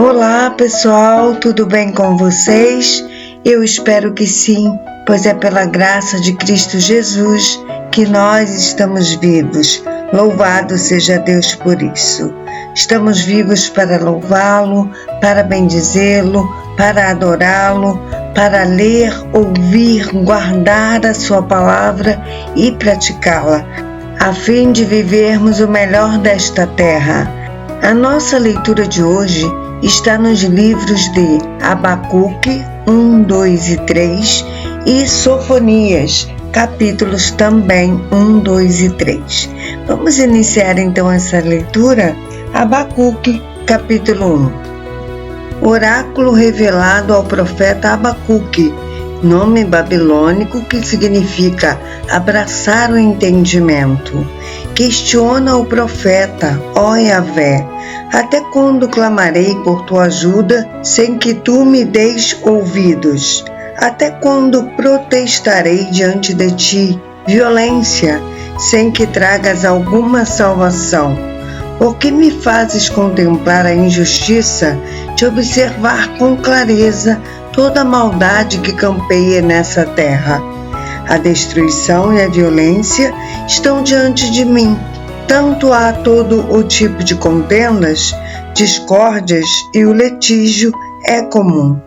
Olá pessoal, tudo bem com vocês? Eu espero que sim, pois é pela graça de Cristo Jesus que nós estamos vivos. Louvado seja Deus por isso. Estamos vivos para louvá-lo, para bendizê-lo, para adorá-lo, para ler, ouvir, guardar a sua palavra e praticá-la, a fim de vivermos o melhor desta terra. A nossa leitura de hoje está nos livros de Abacuque 1, 2 e 3 e Sofonias, capítulos também 1, 2 e 3. Vamos iniciar então essa leitura? Abacuque, capítulo 1. Oráculo revelado ao profeta Abacuque, nome babilônico que significa abraçar o entendimento. Questiona o profeta, ó Yahvé: até quando clamarei por tua ajuda sem que tu me deis ouvidos? Até quando protestarei diante de ti violência, sem que tragas alguma salvação? Por que me fazes contemplar a injustiça, de observar com clareza toda a maldade que campeia nessa terra? A destruição e a violência estão diante de mim. Tanto há todo o tipo de contendas, discórdias e o litígio é comum.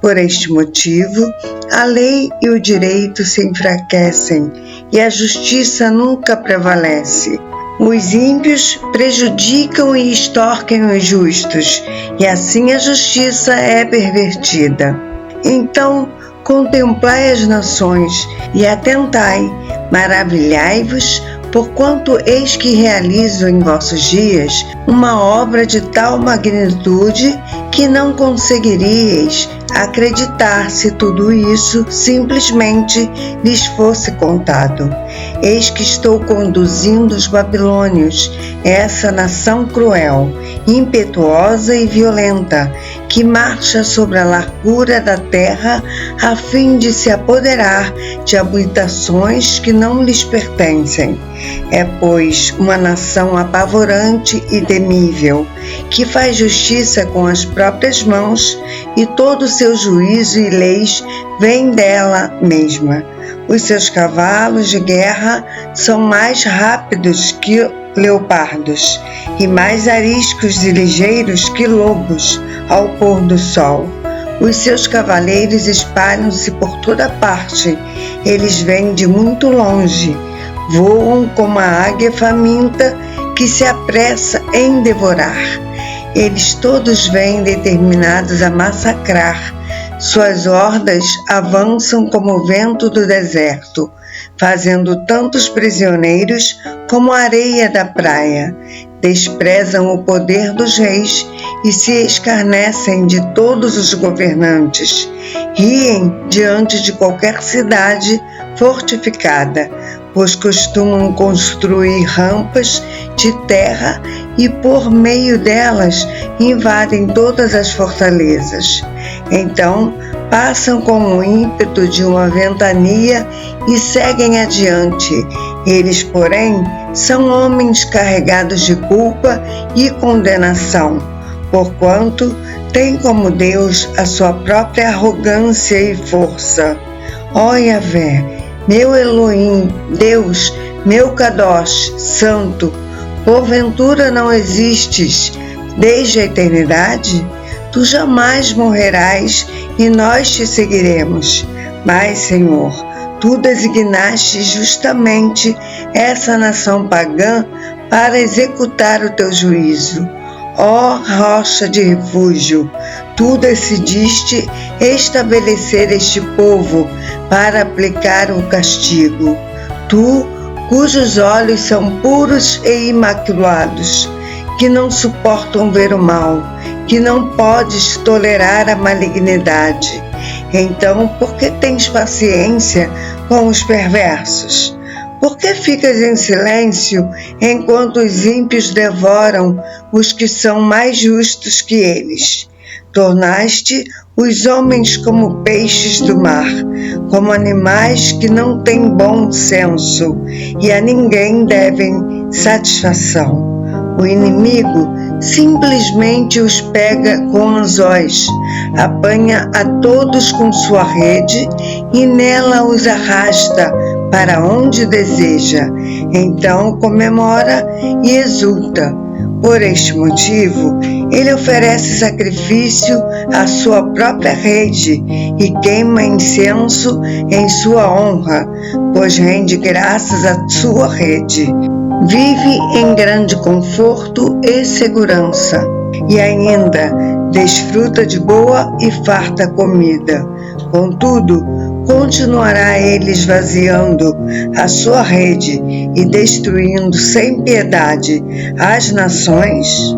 Por este motivo, a lei e o direito se enfraquecem e a justiça nunca prevalece. Os ímpios prejudicam e extorquem os justos, e assim a justiça é pervertida. Então, contemplai as nações e atentai, maravilhai-vos, porquanto eis que realizo em vossos dias uma obra de tal magnitude que não conseguiríeis acreditar se tudo isso simplesmente lhes fosse contado. Eis que estou conduzindo os babilônios, essa nação cruel, impetuosa e violenta, que marcha sobre a largura da terra a fim de se apoderar de habitações que não lhes pertencem. É, pois, uma nação apavorante e temível, que faz justiça com as próprias mãos, e todo o seu juízo e leis vêm dela mesma. Os seus cavalos de guerra são mais rápidos que leopardos, e mais ariscos e ligeiros que lobos ao pôr do sol. Os seus cavaleiros espalham-se por toda parte, eles vêm de muito longe, voam como a águia faminta que se apressa em devorar. Eles todos vêm determinados a massacrar. Suas hordas avançam como o vento do deserto, fazendo tantos prisioneiros como a areia da praia. Desprezam o poder dos reis e se escarnecem de todos os governantes. Riem diante de qualquer cidade fortificada, pois costumam construir rampas de terra e por meio delas invadem todas as fortalezas. Então passam com o ímpeto de uma ventania e seguem adiante. Eles, porém, são homens carregados de culpa e condenação, porquanto têm como Deus a sua própria arrogância e força. Ó Yahvé, meu Elohim, Deus, meu Kadosh, Santo, porventura não existes desde a eternidade? Tu jamais morrerás e nós te seguiremos. Mas, Senhor, tu designaste justamente essa nação pagã para executar o teu juízo. Ó rocha de refúgio, tu decidiste estabelecer este povo para aplicar o castigo. Tu, cujos olhos são puros e imaculados, que não suportam ver o mal, que não podes tolerar a malignidade. Então, por que tens paciência com os perversos? Por que ficas em silêncio enquanto os ímpios devoram os que são mais justos que eles? Tornaste os homens como peixes do mar, como animais que não têm bom senso e a ninguém devem satisfação. O inimigo simplesmente os pega com anzóis, apanha a todos com sua rede e nela os arrasta para onde deseja. Então comemora e exulta. Por este motivo, ele oferece sacrifício à sua própria rede e queima incenso em sua honra, pois rende graças à sua rede. Vive em grande conforto e segurança, e ainda desfruta de boa e farta comida. Contudo, continuará ele esvaziando a sua rede e destruindo sem piedade as nações?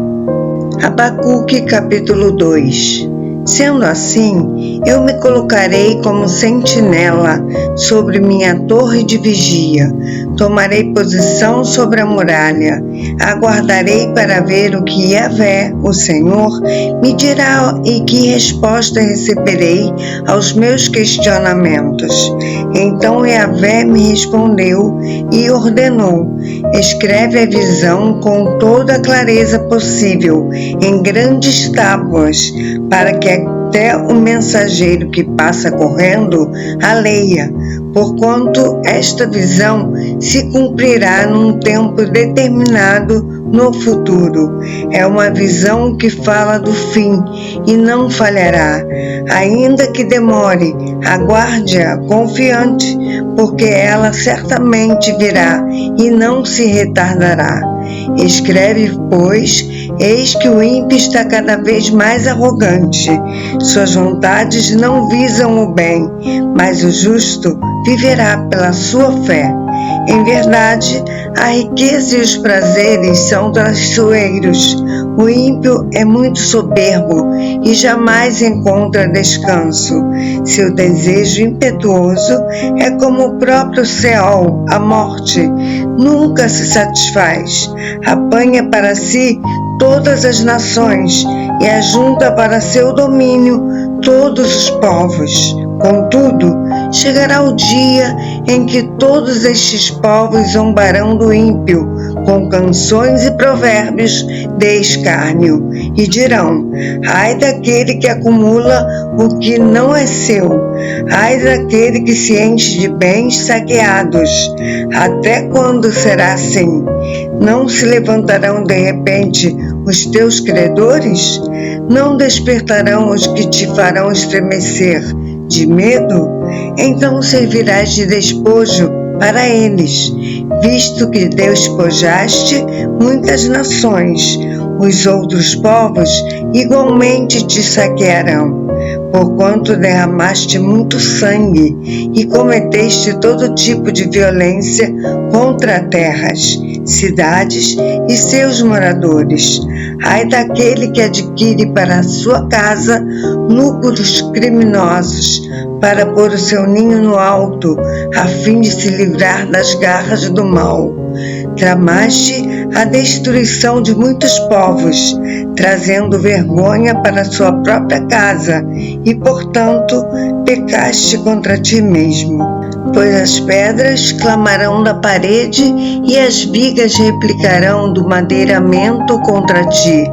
Abacuque capítulo 2. Sendo assim, eu me colocarei como sentinela sobre minha torre de vigia. Tomarei posição sobre a muralha. Aguardarei para ver o que Yahvé, o Senhor, me dirá e que resposta receberei aos meus questionamentos. Então Yahvé me respondeu e ordenou: escreve a visão com toda a clareza possível em grandes tábuas, para que até o mensageiro que passa correndo a leia, porquanto esta visão se cumprirá num tempo determinado no futuro. É uma visão que fala do fim e não falhará. Ainda que demore, aguarde-a confiante, porque ela certamente virá e não se retardará. Escreve, pois, eis que o ímpio está cada vez mais arrogante. Suas vontades não visam o bem, mas o justo viverá pela sua fé. Em verdade, a riqueza e os prazeres são traiçoeiros. O ímpio é muito soberbo e jamais encontra descanso. Seu desejo impetuoso é como o próprio Seol, a morte. Nunca se satisfaz. Apanha para si todas as nações e ajunta para seu domínio todos os povos. Contudo, chegará o dia em que todos estes povos zombarão do ímpio com canções e provérbios de escárnio e dirão: ai daquele que acumula o que não é seu, ai daquele que se enche de bens saqueados. Até quando será assim? Não se levantarão de repente os teus credores? Não despertarão os que te farão estremecer de medo? Então servirás de despojo para eles, visto que despojaste muitas nações. Os outros povos igualmente te saquearão, porquanto derramaste muito sangue e cometeste todo tipo de violência contra terras, cidades e seus moradores. Ai daquele que adquire para a sua casa núcleos criminosos, para pôr o seu ninho no alto, a fim de se livrar das garras do mal. Tramaste a destruição de muitos povos, trazendo vergonha para sua própria casa, e, portanto, pecaste contra ti mesmo. Pois as pedras clamarão da parede e as vigas replicarão do madeiramento contra ti.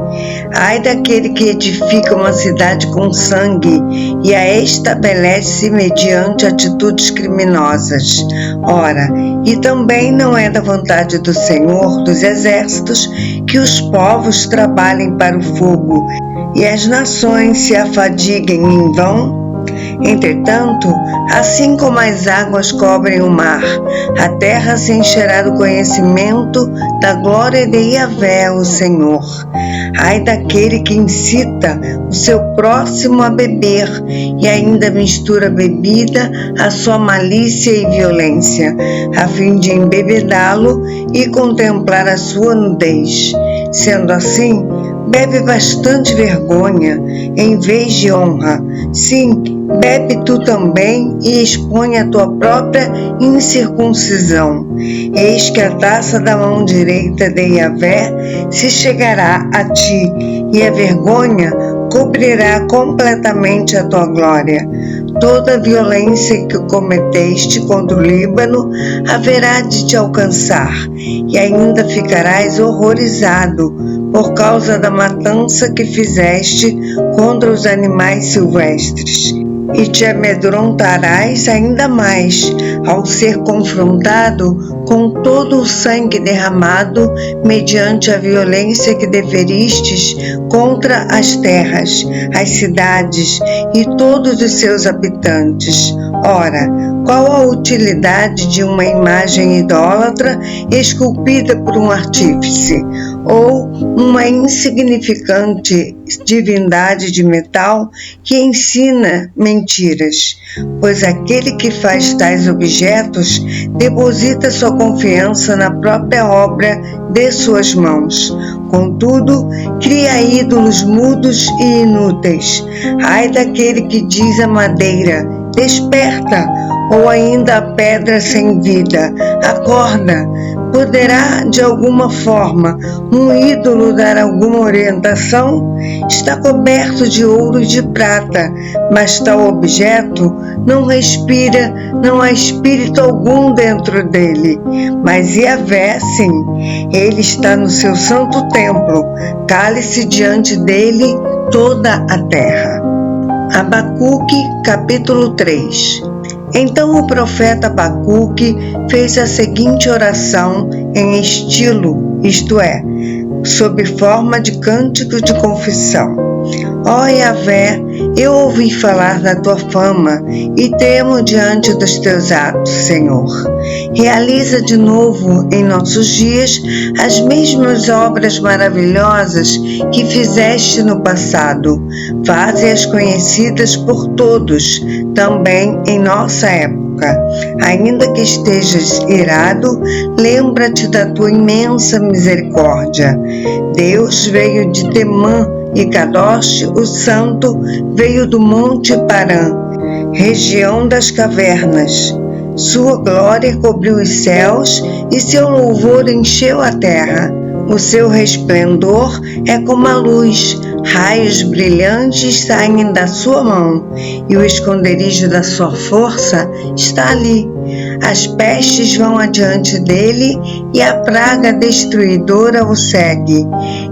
Ai daquele que edifica uma cidade com sangue e a estabelece mediante atitudes criminosas. Ora, e também não é da vontade do Senhor dos Exércitos que os povos trabalhem para o fogo e as nações se afadiguem em vão? Entretanto, assim como as águas cobrem o mar, a terra se encherá do conhecimento da glória de Yahvé, o Senhor. Ai daquele que incita o seu próximo a beber e ainda mistura bebida à sua malícia e violência, a fim de embebedá-lo e contemplar a sua nudez. Sendo assim, bebe bastante vergonha em vez de honra. Sim, bebe tu também e expõe a tua própria incircuncisão. Eis que a taça da mão direita de Yahvé se chegará a ti, e a vergonha cobrirá completamente a tua glória. Toda a violência que cometeste contra o Líbano haverá de te alcançar, e ainda ficarás horrorizado por causa da matança que fizeste contra os animais silvestres. E te amedrontarás ainda mais ao ser confrontado com todo o sangue derramado mediante a violência que deferistes contra as terras, as cidades e todos os seus habitantes. Ora, qual a utilidade de uma imagem idólatra esculpida por um artífice, ou uma insignificante divindade de metal que ensina mentiras? Pois aquele que faz tais objetos deposita sua confiança na própria obra de suas mãos. Contudo, cria ídolos mudos e inúteis. Ai daquele que diz à madeira: desperta, ou ainda a pedra sem vida: acorda. Poderá, de alguma forma, um ídolo dar alguma orientação? Está coberto de ouro e de prata, mas tal objeto não respira, não há espírito algum dentro dele. Mas Yahvé, sim, ele está no seu santo templo, cale-se diante dele toda a terra. Abacuque, capítulo 3. Então o profeta Abacuque fez a seguinte oração em estilo, isto é, sob forma de cântico de confissão: Ó Yahvé, eu ouvi falar da tua fama e temo diante dos teus atos, Senhor. Realiza de novo em nossos dias as mesmas obras maravilhosas que fizeste no passado. Faze-as conhecidas por todos, também em nossa época. Ainda que estejas irado, lembra-te da tua imensa misericórdia. Deus veio de Temã, e Kadosh, o santo, veio do monte Parã, região das cavernas. Sua glória cobriu os céus e seu louvor encheu a terra. O seu resplendor é como a luz, raios brilhantes saem da sua mão, e o esconderijo da sua força está ali. As pestes vão adiante dele e a praga destruidora o segue.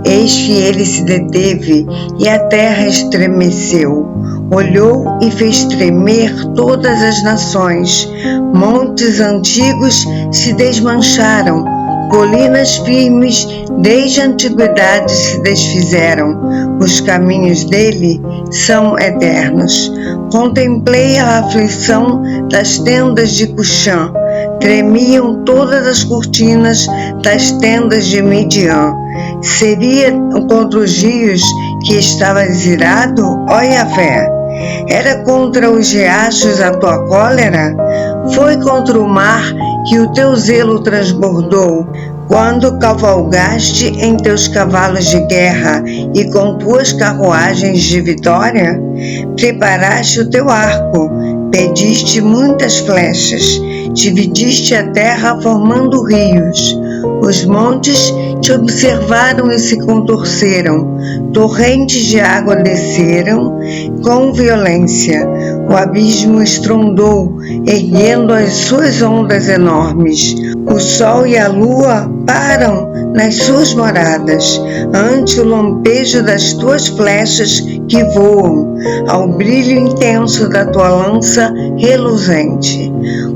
Eis que ele se deteve e a terra estremeceu. Olhou e fez tremer todas as nações. Montes antigos se desmancharam, colinas firmes desde a antiguidade se desfizeram. Os caminhos dele são eternos. Contemplei a aflição das tendas de Cuxã. Tremiam todas as cortinas das tendas de Midian. Seria contra os rios que estavas irado, ó Yahvé? Era contra os riachos a tua cólera? Foi contra o mar que o teu zelo transbordou, quando cavalgaste em teus cavalos de guerra e com tuas carruagens de vitória? Preparaste o teu arco, pediste muitas flechas, dividiste a terra formando rios. Os montes te observaram e se contorceram, torrentes de água desceram com violência. O abismo estrondou, erguendo as suas ondas enormes. O sol e a lua param nas suas moradas, ante o lampejo das tuas flechas que voam, ao brilho intenso da tua lança reluzente.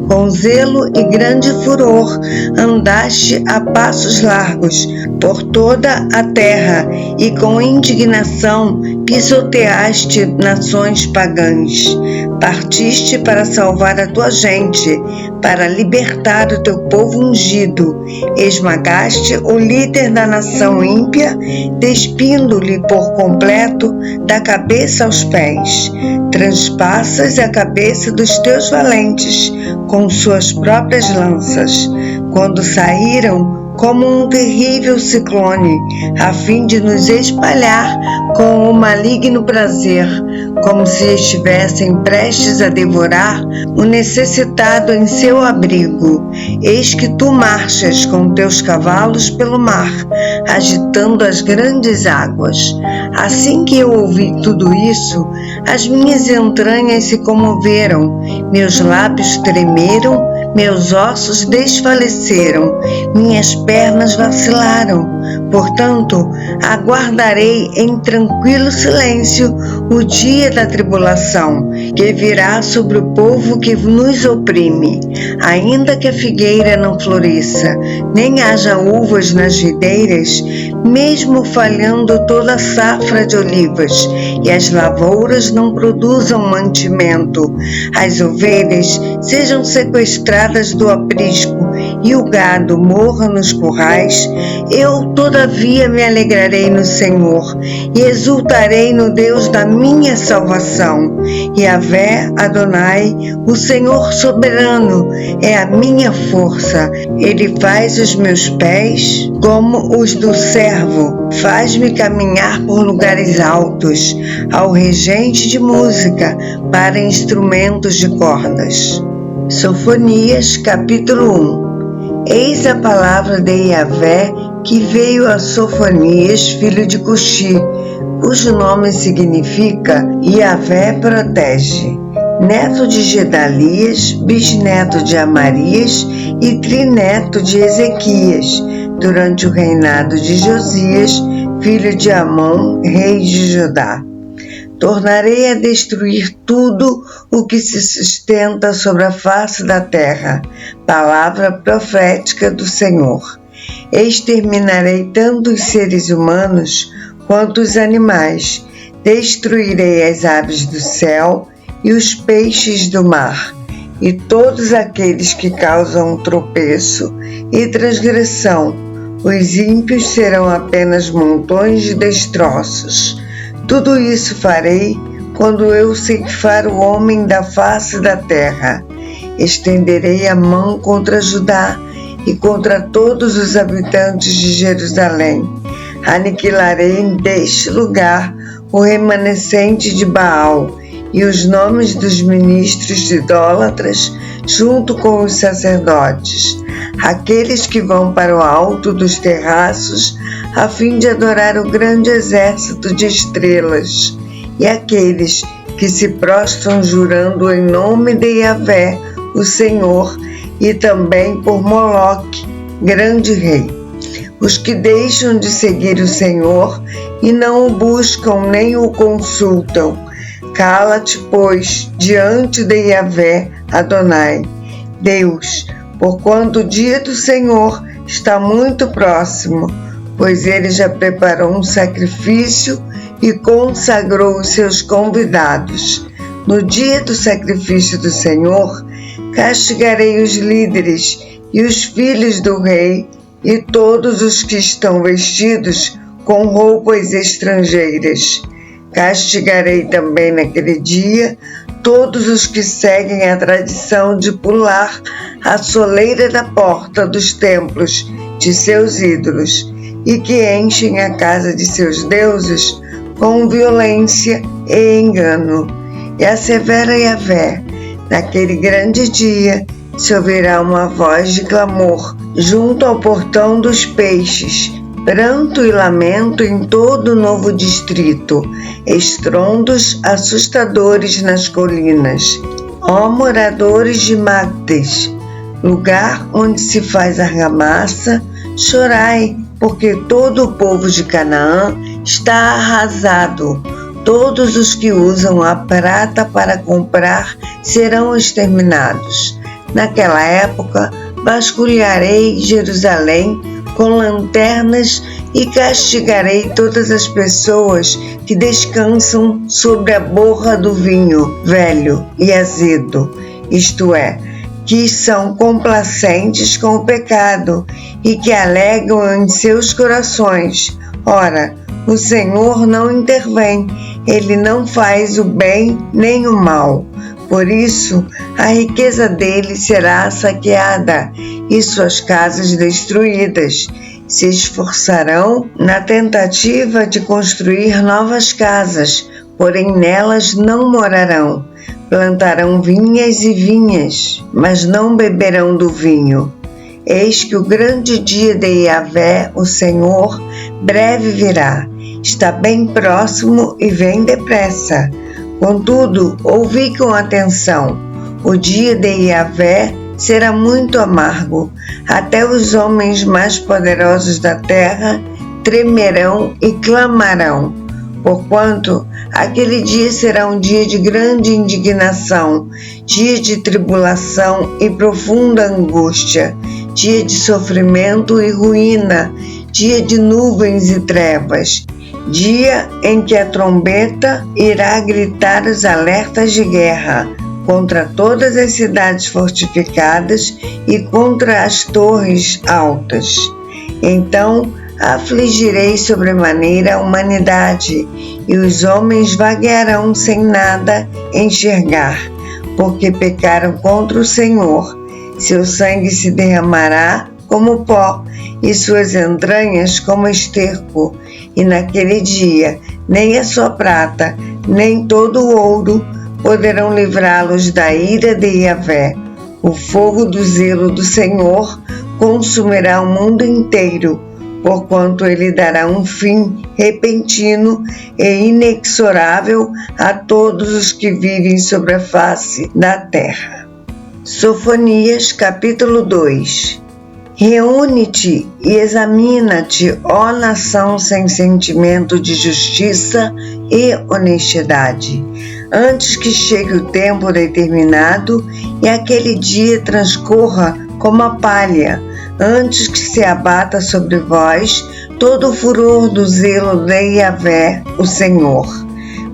Com zelo e grande furor andaste a passos largos por toda a terra e com indignação pisoteaste nações pagãs. Partiste para salvar a tua gente, para libertar o teu povo ungido. Esmagaste o líder da nação ímpia, despindo-lhe por completo da cabeça aos pés. Transpassas a cabeça dos teus valentes com suas próprias lanças, quando saíram como um terrível ciclone, a fim de nos espalhar com o maligno prazer, como se estivessem prestes a devorar o necessitado em seu abrigo. Eis que tu marchas com teus cavalos pelo mar, agitando as grandes águas. Assim que eu ouvi tudo isso, as minhas entranhas se comoveram, meus lábios tremeram meus ossos desfaleceram, minhas pernas vacilaram. Portanto, aguardarei em tranquilo silêncio o dia da tribulação, que virá sobre o povo que nos oprime. Ainda que a figueira não floresça, nem haja uvas nas videiras, mesmo falhando toda a safra de olivas, e as lavouras não produzam mantimento, as ovelhas sejam sequestradas do aprisco e o gado morra nos currais, eu todavia me alegrarei no Senhor e exultarei no Deus da minha salvação. Yahvé Adonai, o Senhor soberano, é a minha força. Ele faz os meus pés como os do servo, faz-me caminhar por lugares altos, ao regente de música para instrumentos de cordas. Sofonias, capítulo 1. Eis a palavra de Yahvé que veio a Sofonias, filho de Cuxi, cujo nome significa Yahvé protege, neto de Gedalias, bisneto de Amarias e trineto de Ezequias, durante o reinado de Josias, filho de Amon, rei de Judá. Tornarei a destruir tudo o que se sustenta sobre a face da terra. Palavra profética do Senhor. Exterminarei tanto os seres humanos quanto os animais. Destruirei as aves do céu e os peixes do mar, e todos aqueles que causam tropeço e transgressão. Os ímpios serão apenas montões de destroços. Tudo isso farei quando eu ceifar o homem da face da terra. Estenderei a mão contra Judá e contra todos os habitantes de Jerusalém. Aniquilarei deste lugar o remanescente de Baal e os nomes dos ministros idólatras, junto com os sacerdotes, aqueles que vão para o alto dos terraços a fim de adorar o grande exército de estrelas, e aqueles que se prostram jurando em nome de Yahvé, o Senhor, e também por Moloque, grande rei. Os que deixam de seguir o Senhor e não o buscam nem o consultam. Cala-te, pois, diante de Yahvé Adonai, Deus, porquanto o dia do Senhor está muito próximo, pois ele já preparou um sacrifício e consagrou os seus convidados. No dia do sacrifício do Senhor, castigarei os líderes e os filhos do rei e todos os que estão vestidos com roupas estrangeiras. Castigarei também naquele dia todos os que seguem a tradição de pular a soleira da porta dos templos de seus ídolos e que enchem a casa de seus deuses com violência e engano. E assevera Yahvé, naquele grande dia se ouvirá uma voz de clamor junto ao portão dos peixes, pranto e lamento em todo o novo distrito, estrondos assustadores nas colinas. Ó moradores de Magdes, lugar onde se faz argamassa, chorai, porque todo o povo de Canaã está arrasado. Todos os que usam a prata para comprar serão exterminados. Naquela época, vasculharei Jerusalém com lanternas e castigarei todas as pessoas que descansam sobre a borra do vinho velho e azedo, isto é, que são complacentes com o pecado e que alegam em seus corações. Ora, o Senhor não intervém, ele não faz o bem nem o mal. Por isso, a riqueza dele será saqueada e suas casas destruídas. Se esforçarão na tentativa de construir novas casas, porém nelas não morarão. Plantarão vinhas e vinhas, mas não beberão do vinho. Eis que o grande dia de Yahvé, o Senhor, breve virá. Está bem próximo e vem depressa. Contudo, ouvi com atenção. O dia de Yahvé será muito amargo. Até os homens mais poderosos da terra tremerão e clamarão, porquanto aquele dia será um dia de grande indignação, dia de tribulação e profunda angústia, dia de sofrimento e ruína, dia de nuvens e trevas, dia em que a trombeta irá gritar os alertas de guerra contra todas as cidades fortificadas e contra as torres altas. Então afligirei sobremaneira a humanidade, e os homens vaguearão sem nada enxergar, porque pecaram contra o Senhor. Seu sangue se derramará como pó, e suas entranhas como esterco. E naquele dia, nem a sua prata, nem todo o ouro poderão livrá-los da ira de Yahvé. O fogo do zelo do Senhor consumirá o mundo inteiro, porquanto ele dará um fim repentino e inexorável a todos os que vivem sobre a face da terra. Sofonias, capítulo 2. Reúne-te e examina-te, ó nação sem sentimento de justiça e honestidade, antes que chegue o tempo determinado e aquele dia transcorra como a palha, antes que se abata sobre vós todo o furor do zelo de Yahvé, o Senhor.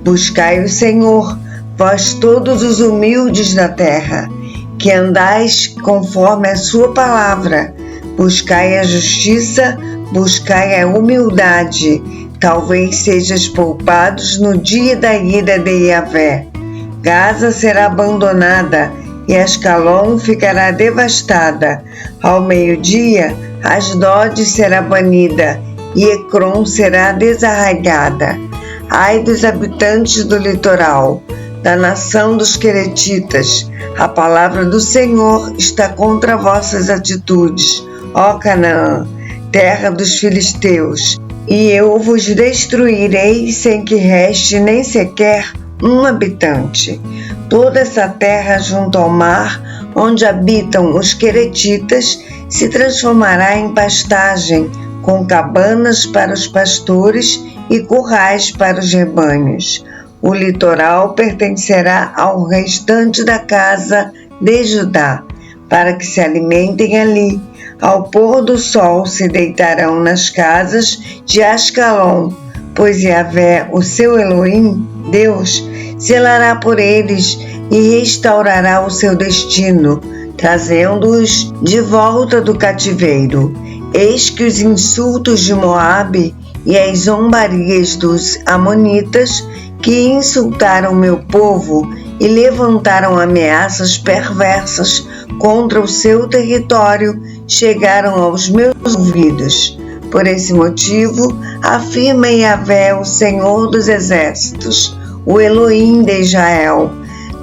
Buscai o Senhor, vós todos os humildes da terra, que andais conforme a sua palavra. Buscai a justiça, buscai a humildade, talvez sejais poupados no dia da ira de Yahvé. Gaza será abandonada e Ascalon ficará devastada. Ao meio-dia, Asdod será banida e Ecrom será desarraigada. Ai dos habitantes do litoral, da nação dos queretitas, a palavra do Senhor está contra vossas atitudes, ó Canaã, terra dos filisteus, e eu vos destruirei sem que reste nem sequer um habitante. Toda essa terra junto ao mar, onde habitam os queretitas, se transformará em pastagem, com cabanas para os pastores e currais para os rebanhos. O litoral pertencerá ao restante da casa de Judá, para que se alimentem ali. Ao pôr do sol se deitarão nas casas de Ascalon, pois Yahvé, o seu Elohim, Deus, zelará por eles e restaurará o seu destino, trazendo-os de volta do cativeiro. Eis que os insultos de Moabe e as zombarias dos amonitas, que insultaram meu povo e levantaram ameaças perversas contra o seu território, chegaram aos meus ouvidos. Por esse motivo, afirma Yahvé, o Senhor dos exércitos, o Elohim de Israel: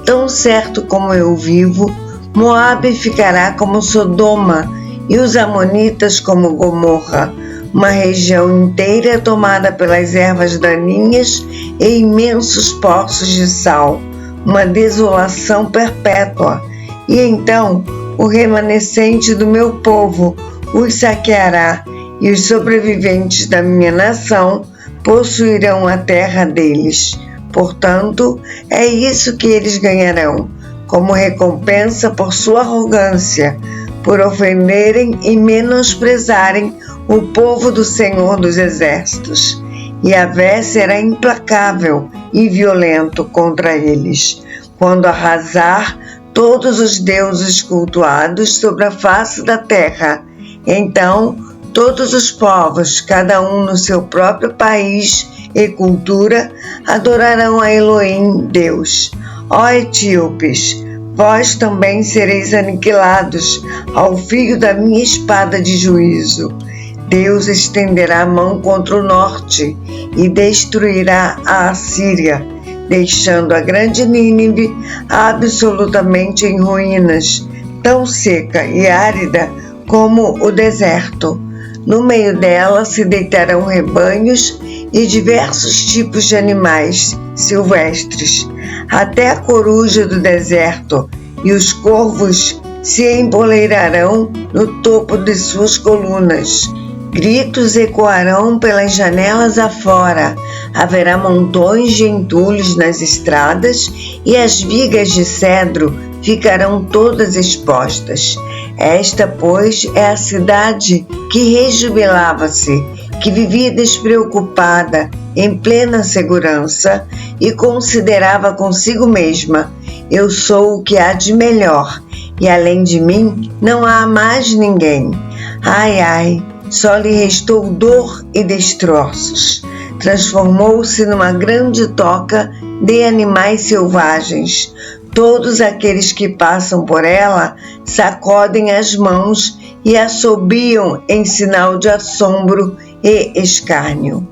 tão certo como eu vivo, Moabe ficará como Sodoma e os amonitas como Gomorra, uma região inteira tomada pelas ervas daninhas e imensos poços de sal, uma desolação perpétua. E então o remanescente do meu povo os saqueará, e os sobreviventes da minha nação possuirão a terra deles. Portanto, é isso que eles ganharão, como recompensa por sua arrogância, por ofenderem e menosprezarem o povo do Senhor dos Exércitos. Yahvé será implacável e violento contra eles, quando arrasar todos os deuses cultuados sobre a face da terra. Então, todos os povos, cada um no seu próprio país e cultura, adorarão a Elohim, Deus. Ó etíopes, vós também sereis aniquilados ao fio da minha espada de juízo. Deus estenderá a mão contra o norte e destruirá a Assíria, deixando a grande Nínive absolutamente em ruínas, tão seca e árida como o deserto. No meio dela se deitarão rebanhos e diversos tipos de animais silvestres. Até a coruja do deserto e os corvos se empoleirarão no topo de suas colunas. Gritos ecoarão pelas janelas afora, haverá montões de entulhos nas estradas e as vigas de cedro ficarão todas expostas. Esta, pois, é a cidade que rejubilava-se, que vivia despreocupada, em plena segurança, e considerava consigo mesma: eu sou o que há de melhor, e além de mim não há mais ninguém. Ai, ai! Só lhe restou dor e destroços. Transformou-se numa grande toca de animais selvagens. Todos aqueles que passam por ela sacodem as mãos e assobiam em sinal de assombro e escárnio.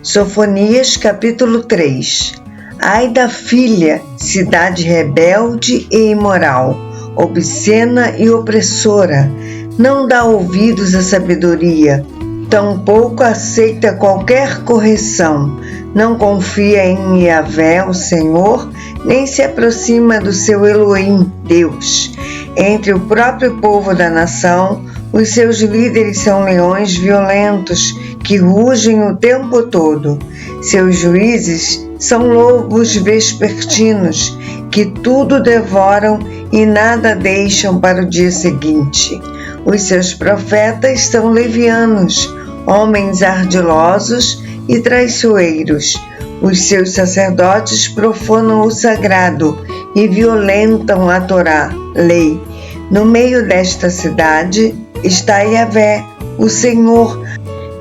Sofonias capítulo 3. Ai da filha, cidade rebelde e imoral, obscena e opressora, não dá ouvidos à sabedoria, tampouco aceita qualquer correção, não confia em Yahvé, o Senhor, nem se aproxima do seu Elohim, Deus. Entre o próprio povo da nação, os seus líderes são leões violentos que rugem o tempo todo. Seus juízes são lobos vespertinos que tudo devoram e nada deixam para o dia seguinte. Os seus profetas são levianos, homens ardilosos e traiçoeiros. Os seus sacerdotes profanam o sagrado e violentam a Torá, lei. No meio desta cidade está Yahvé, o Senhor,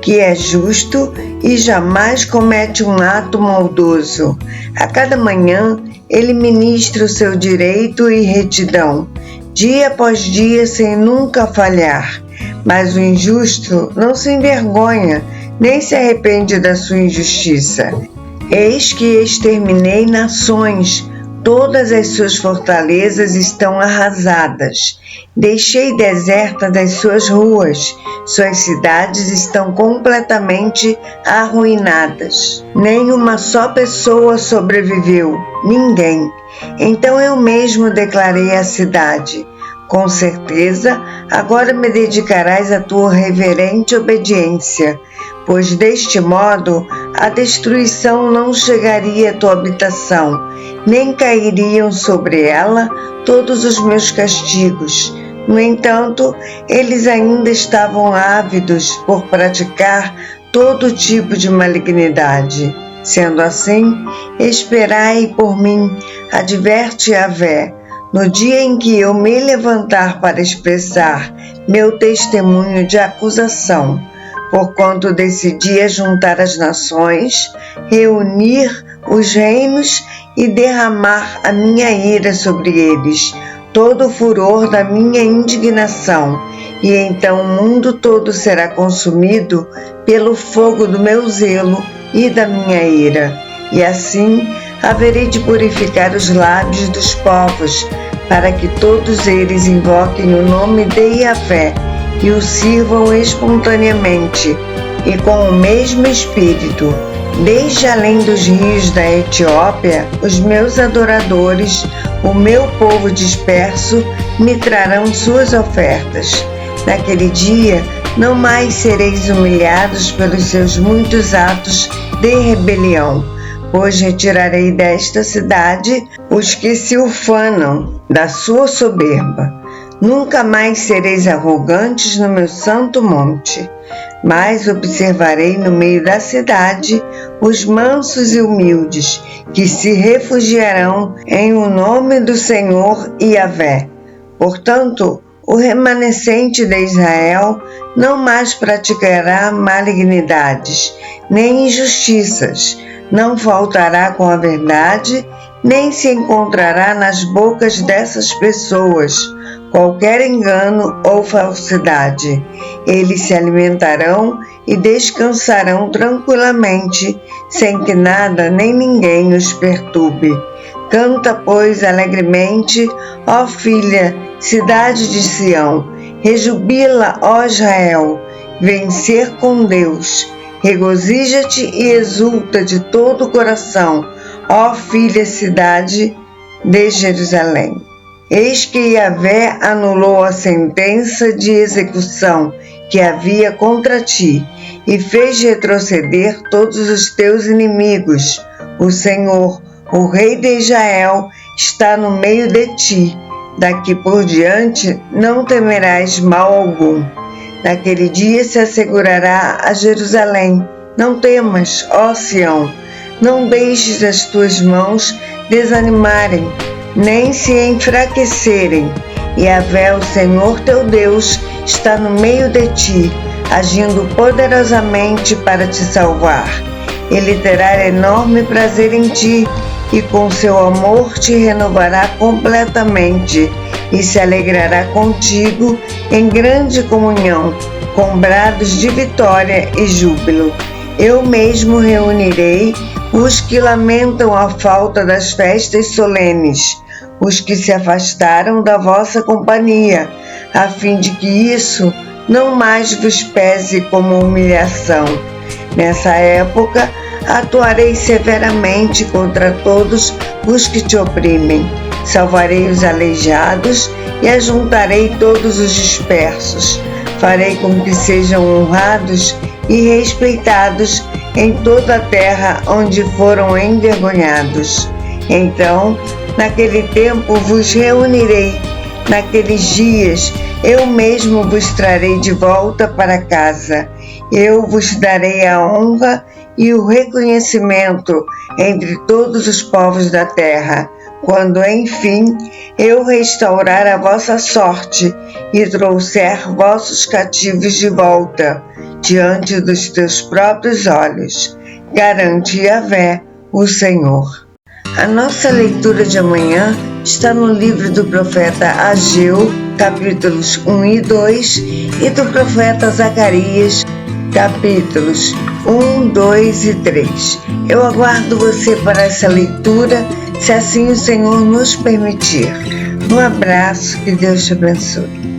que é justo e jamais comete um ato maldoso. A cada manhã ele ministra o seu direito e retidão, dia após dia sem nunca falhar. Mas o injusto não se envergonha, nem se arrepende da sua injustiça. Eis que exterminei nações, todas as suas fortalezas estão arrasadas. Deixei desertas as suas ruas, suas cidades estão completamente arruinadas. Nem uma só pessoa sobreviveu, ninguém. Então eu mesmo declarei a cidade: com certeza, agora me dedicarás à tua reverente obediência, pois deste modo a destruição não chegaria à tua habitação, nem cairiam sobre ela todos os meus castigos. No entanto, eles ainda estavam ávidos por praticar todo tipo de malignidade. Sendo assim, esperai por mim, adverte Yahvé, no dia em que eu me levantar para expressar meu testemunho de acusação, porquanto decidi juntar as nações, reunir os reinos e derramar a minha ira sobre eles, todo o furor da minha indignação, e então o mundo todo será consumido pelo fogo do meu zelo e da minha ira. E assim haverei de purificar os lábios dos povos, para que todos eles invoquem o nome de Yahvé e o sirvam espontaneamente e com o mesmo espírito. Desde além dos rios da Etiópia, os meus adoradores, o meu povo disperso, me trarão suas ofertas. Naquele dia, não mais sereis humilhados pelos seus muitos atos de rebelião, pois retirarei desta cidade os que se ufanam da sua soberba. Nunca mais sereis arrogantes no meu santo monte, mas observarei no meio da cidade os mansos e humildes, que se refugiarão em o nome do Senhor Yahvé. Portanto, o remanescente de Israel não mais praticará malignidades, nem injustiças, não faltará com a verdade, nem se encontrará nas bocas dessas pessoas qualquer engano ou falsidade. Eles se alimentarão e descansarão tranquilamente, sem que nada nem ninguém os perturbe. Canta, pois, alegremente, ó filha, cidade de Sião. Rejubila, ó Israel, vencer com Deus. Regozija-te e exulta de todo o coração, ó filha, cidade de Jerusalém. Eis que Yahvé anulou a sentença de execução que havia contra ti, e fez retroceder todos os teus inimigos. O Senhor, o Rei de Israel, está no meio de ti. Daqui por diante não temerás mal algum. Naquele dia se assegurará a Jerusalém: não temas, ó Sião, não deixes as tuas mãos desanimarem, nem se enfraquecerem. Yahvé, o Senhor teu Deus, está no meio de ti, agindo poderosamente para te salvar. Ele terá enorme prazer em ti, e com seu amor te renovará completamente, e se alegrará contigo em grande comunhão, com brados de vitória e júbilo. Eu mesmo reunirei os que lamentam a falta das festas solenes, os que se afastaram da vossa companhia, a fim de que isso não mais vos pese como humilhação. Nessa época, atuarei severamente contra todos os que te oprimem. Salvarei os aleijados e ajuntarei todos os dispersos. Farei com que sejam honrados e respeitados em toda a terra onde foram envergonhados. Então, naquele tempo vos reunirei, naqueles dias eu mesmo vos trarei de volta para casa. Eu vos darei a honra e o reconhecimento entre todos os povos da terra, quando, enfim, eu restaurar a vossa sorte e trouxer vossos cativos de volta, diante dos teus próprios olhos. Garante Yahvé, o Senhor. A nossa leitura de amanhã está no livro do profeta Ageu, capítulos 1 e 2, e do profeta Zacarias, capítulos 1, 2 e 3. Eu aguardo você para essa leitura, se assim o Senhor nos permitir. Um abraço, que Deus te abençoe.